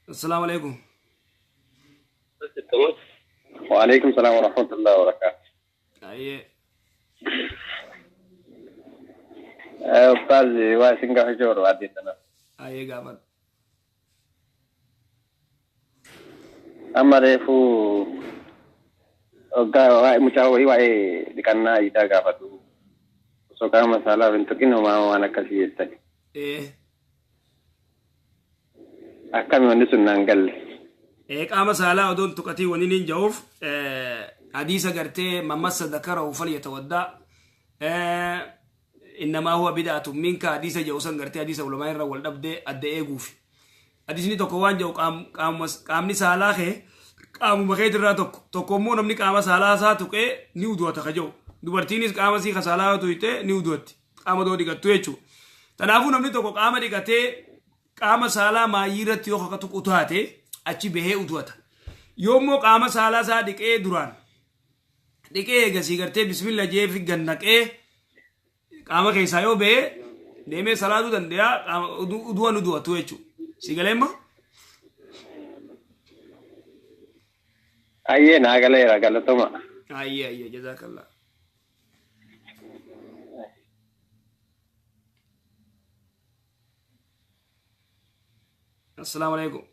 السلام عليكم. وعليكم السلام ورحمة الله وبركاته. أيه. أستاذ واسنجا حجور وادي تنا. أيه قابل. أما ريفو مشاوي واي دكانا إذا قابتو. سوكا مسألة بنتكين وما وانا كسيتك. إيه. أكمل من سنانجل. إيه قام سالا ودون تقتي ونين جوف حديث قرتي ممس ذكره فليتودع إنما هو بدعة منك حديث جوسن قرتي حديث علماء الرول دبدي أدي إيغوف حديث ني تكوان جو قام سالا خي قام مخيت الرا تكومو نمني قام سالا ساتوك نيودو تخجو دوبرتينيس قام سي خسالا تويته نيودوت قام دو ديغتو يچو تنافو نمني تكو قام ديغتي قام سالا ما يرت يو خكتو قطاته achi behe utuata yomo qama sala sa dike duran dike gasi garte bismillah je fi gannaqe qama keessa yo be deme salatu dandeya uduan udu atu echu sigalema أيه ناقلة راقلة توما. ayye jazakallah. السلام عليكم.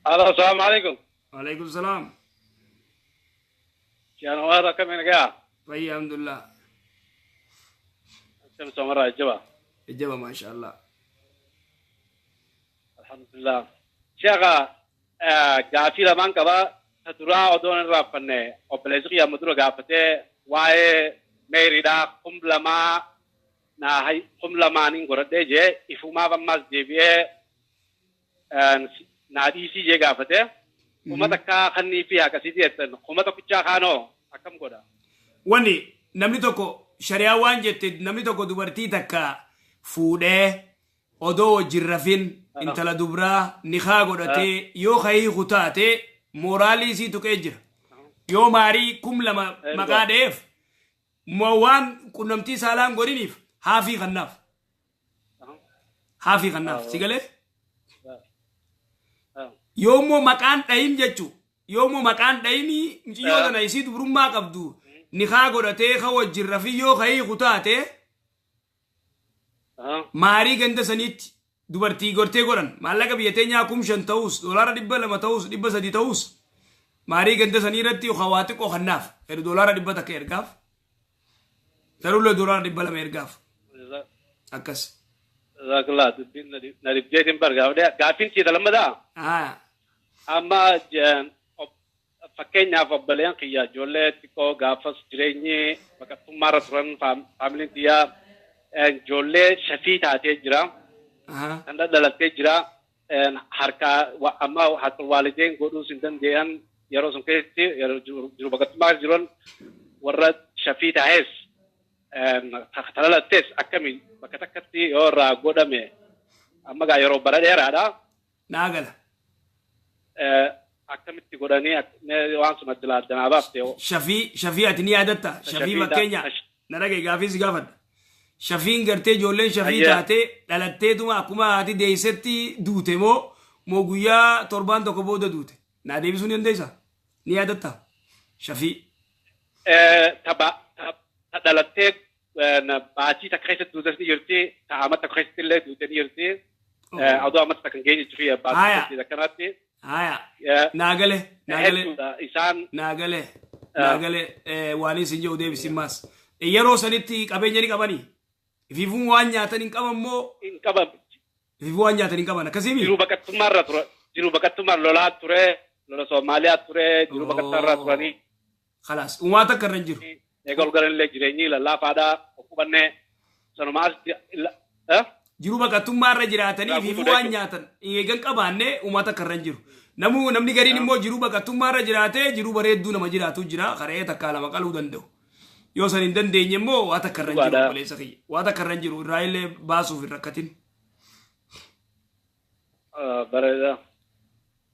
السلام عليكم. وعليكم السلام. كان هذا كم من جاء؟ طيب الحمد لله. الشمس مرة الجبا. الجبا ما شاء الله. الحمد لله. شيخا قافي لمن كذا تدرا أدون الرافنة أبليسكي أمدرو قافته واي ميريدا قم لما نهاي قم لما نقول ده إفما بمس جبيه نادي سي جي قافته وما تكا خني فيها كسيدية وما تكتشا خانو أكم كذا. Wani namni tokko shari'aa waan jette namni tokko dubartii takka fuudhee odoo wajjin rafin intala dubraa nikaa godhatee yoo kayii kutaate mooraalii isii tuqee jira. Yoo maarii kum lama maqaa dheef waan qunnamtii saalaan godhiniif haafii kannaaf. Haafii kannaaf si galee? Yoommoo maqaan dhayin jechuun yoommoo maqaan dhayinii miciyyoo tana isii dubrummaa qabdu. nikaa godhatee ka wajjin rafin yoo kayii kutaate maarii ganda saniitti dubartii gortee godhan maallaqa biyya teenyaa 5,000 ta'us $200 ta'us 300 ta'us maarii ganda sanii irratti waa xiqqoo kannaaf $100 takka ergaaf tarulle $200 ergaaf akkas. Zakallah naribjeetin bargaa gaafin siita lammadaa. Amma fakkeenyaaf obboleen kiyya ijoollee xiqqoo gaafas jireenyi baqattummaarra turan faamiliin xiyyaa ijoollee shafii taatee jira. Kan dhalattee jira. Harkaa amma harka waalideen godhuus hin dandeenye yeroo sun keessatti jiru baqattummaa jiran warra shafii taa'es dhalattees akkamiin bakka takkatti yoo irraa godhame amma gaa yeroo bara dheeraadha. Naagala. Akkamitti godhanii waan sun adda addanaa baafte. Shafii ati ni yaadatta. Shafii fakkeenya naragee gaafii si gaafadha. Shafiin gartee ijoolleen shafii taatee dhalatteetuma akkuma haati deessetti duute moo guyyaa torbaan tokko booda duute. Naa deebisuu ni dandeessaa? Ni yaadatta? Shafii. Dhalattee baatii takka keessatti duute ni jirti. Ta'ama takka keessatti illee duute ni jirti. Aduu ammas takka hin geenye jiru baatii akkanaatti. Haya naagale isaan naagale waan isin jedhu deebisin maas yeroo sanitti qabeenya ni qabanii ifiifuu waan nyaatan hin qaban moo hin qaban ifiifuu waan nyaatan hin qaban akkasiimi jiru baqattummaarra lolaa ture lola Soomaaliyaa ture jiru baqattarraa turanii khalaas uumaa takka irra hin jiru eegal galanillee jireenyi lallaafaadhaa okkubannee sanumaas jiru baqattummaarra jiraatanii ifiifuu waan nyaatan eegan qabaannee uumaa takka irra hin jiru. Namni gariin immoo jiru baqattummaarra jiraatee jiru bareedduu nama jiraatu jira karee takka lama qaluu danda'u. Yoo san hin dandeenye immoo waa takka irra hin jiru obboleessa kiyya. Waa takka irra hin jiru irraa illee baasuuf hin rakkatin. Bareeda.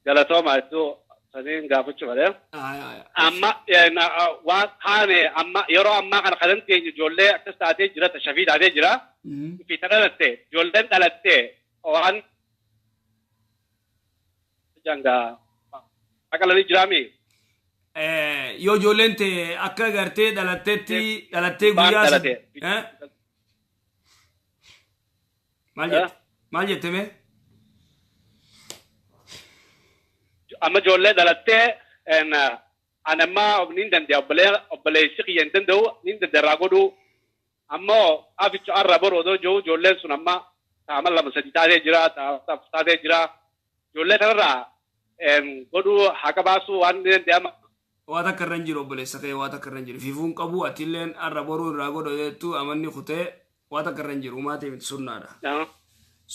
Galatooma iddoo saniin gaafachuu malee. Amma waan haane amma yeroo ammaa kana kan teenye ijoollee akkas taatee jira shafii taatee jira. Fi dhalattee ijoolleen dhalattee waan janga akala ni jirami yoo ijoolleen tee akka gartee dhalattee guyyaa maal jette mee amma ijoollee dhalattee anamma nin dandee obboleessi kiyya hin danda'u nin dandeerraa godhu ammoo aficha arra boroodo jiru ijoolleen sun amma taama lama sadi taatee jira taatee jira ijoollee kanarraa godhuu haqa baasuu waan danda'ama. Waan akka irra hin jiru obboleessa kee waan akka irra hin jiru fiifuun qabu atilleen arra boruu irraa godhu jettu amanni kutee waan akka irra hin jiru umaatee miti sunnaadha.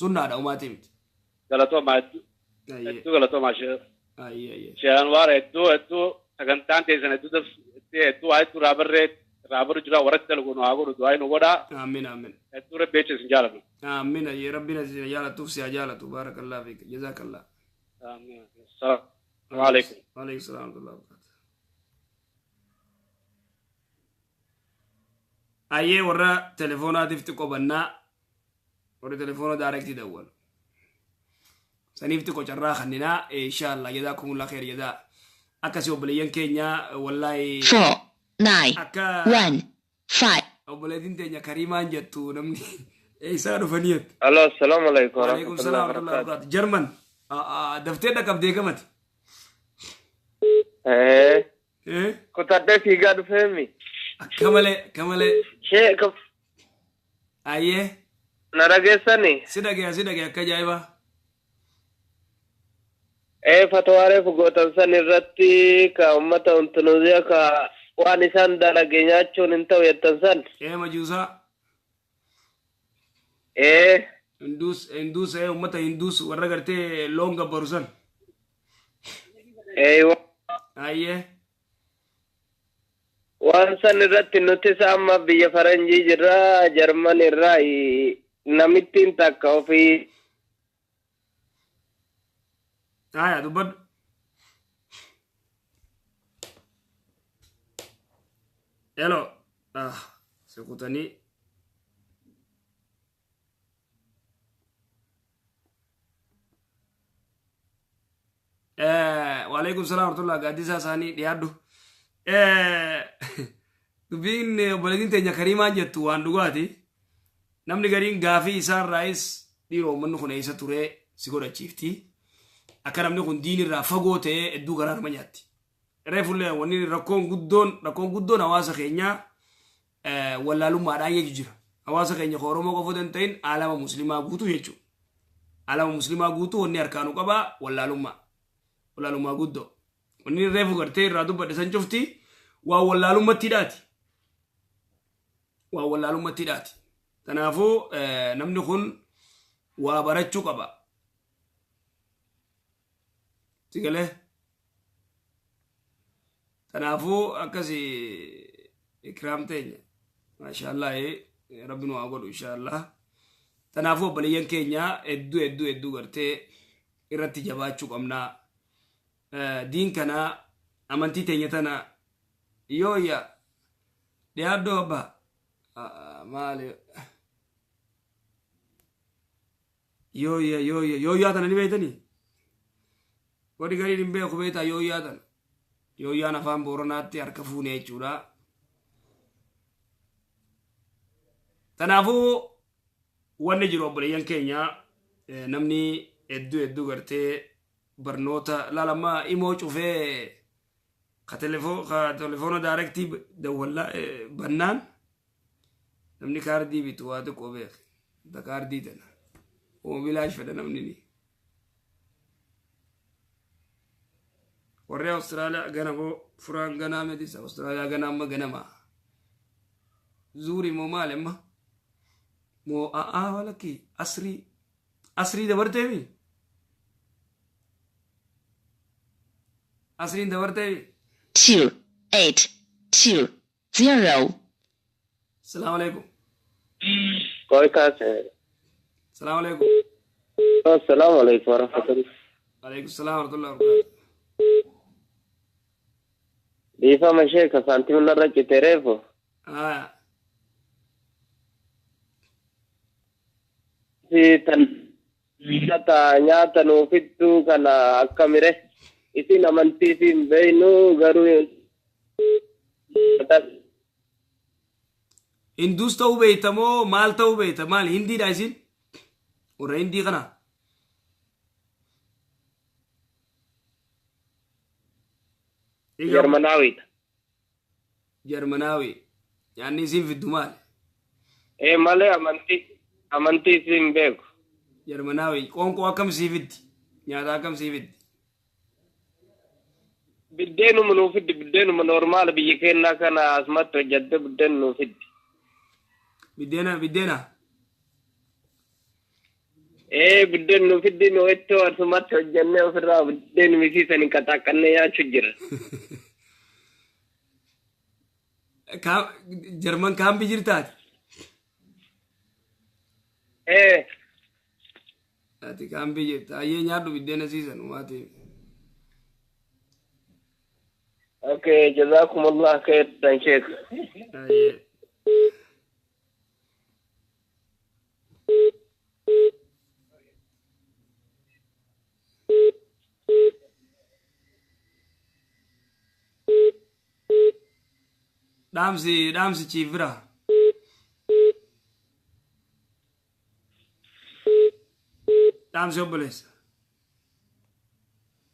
Sunnaadha umaatee miti. Galatoomaa hedduu galatoomaa sheen waan hedduu sagantaan teessan hedduu waa hedduu raabarru jira warratti dalgu nu haa godhu du'aa nu godhaa. Amiin amiin. Hedduu rabbeecha isin jaalatu. Amiin rabbiin isin jaalatuuf si haa jaalatu baarakallaa fiik jazaakallah. Amiin. Salaamu alaikum. Waalaikum salaam wa rahmatullahi. Ayyee warra teleefoonaatiif xiqqoo bannaa warra teleefoona daarektii dawwalu saniif xiqqoo carraa kanninaa inshaallah jazaakumullah khair jazaa akkasii obboleeyyan keenya wallaahi 4 9 1 5 obboleettiin teenya kariimaan jettu namni isaa dhufanii jettu. Allo assalamu alaikum. Waalaikum salaam wa rahmatullahi wa barakatuh. Jarman daftee dhaqabdee gamati. Kutadhee fiigaa dhufeemi. Kamalee. Sheekh. Ayyee. Na dhageessani. Si dhagee akka ajaa'ibaa. Fatwaaree fugootan san irratti ka ummata untunuuziyaa ka waan isaan dalage nyaachuun hin ta'u jettan san. Majuusaa. Hinduus ummata hinduus warra gartee loon gabbaru san. Ayyee. Waan san irratti nuti amma biyya faranjii jirra Jarman irraa namittiin takka ofii. Dubbadhu. Hello. Sekutanii. Waalaikum salaam wa rahmatullahi gaaddisaa isaanii dhiyaadhu. Dubbiin obboleettiin teenya kariimaan jettu waan dhugaati. Namni gariin gaafii isaarraayis dhiiroo uummanni kun eessa turee si godhachiifti. Akka namni kun diinirraa fagoo ta'ee hedduu garaa nama nyaatti. Reefullee wanni rakkoon guddoon hawaasa keenyaa wallaalummaadhaan jechu jira. Hawaasa keenya Oromoo qofa hin ta'in alama musliimaa guutuu jechuudha. Alama musliimaa guutuu wanni harkaanu qabaa wallaalummaa guddoo. Wanni reefu gartee irraa dubbadhe san cufti waa wallaalummattiidhaati. Kanaafuu namni kun waa barachuu qaba. Sigalee. Kanaafuu akkasii ikraam teenya. Maashaallah rabbi nu haa godhu inshaallah. Kanaafuu obboleeyyan keenya hedduu gartee irratti jabaachuu qabnaa. Diin kana amantii teenya tana yooya dhiyaadoo abbaa maali yooyaa tana ni beeytanii warri gariin hin beeku beeytaa yooyaa tana yooyaan afaan booranaatti harka fuune jechuudha. Kanaafuu wanni jiru obboleeyyan keenya namni hedduu gartee barnoota lalamaa imoo cufee ka telefoona daarektii dawwallaa bannaan namni kaardii bitu waa xiqqoo beek da kaardii tana oobilaash fedha namni ni warri Awustiraaliyaa ganamoo furaan ganaa medisa Awustiraaliyaa ganaa amma ganamaa zuuri moo maal amma moo walakki asrii dabarteemi. Asrin dabartee 2 8 2 0. Assalamu alaikum. Koi kaase. Assalamu alaikum. Assalamu alaikum warahmatullahi. Alaikum salam warahmatullahi wabarakatuh. Difa masheka santimu narra kiterevo. Si tan nyaata nuufittuu kana akka mire isin amantiitiin beeynu garuu Hindus ta'uu beekta moo maal ta'uu beekta maal hindiidha isin warra hindii kana Jarmanaawiidha. Jarmanaawi yaanni isin fiddu maal Malee amantii isin beeku. Jarmanaawi qoonqoo akkam sii fiddi nyaata akkam sii fiddi Biddeenuma nuufiddi biddeenuma normaala biyya keenyaa kana asumatti hojjette biddeen nuufiddi. Biddena Biddeen nuufiddi nu ittoo asumatti hojjennee ofirraa biddeen misiisanii qaxaqqannee nyaachuu jira. Jarman kaambi jirtaati ati kaambi jirta ayyee nyaadhu biddena siisan umaati Okay, jazakumullah khairan sheikh. ayyee dhaamsi ciifira dhaamsi obboleessa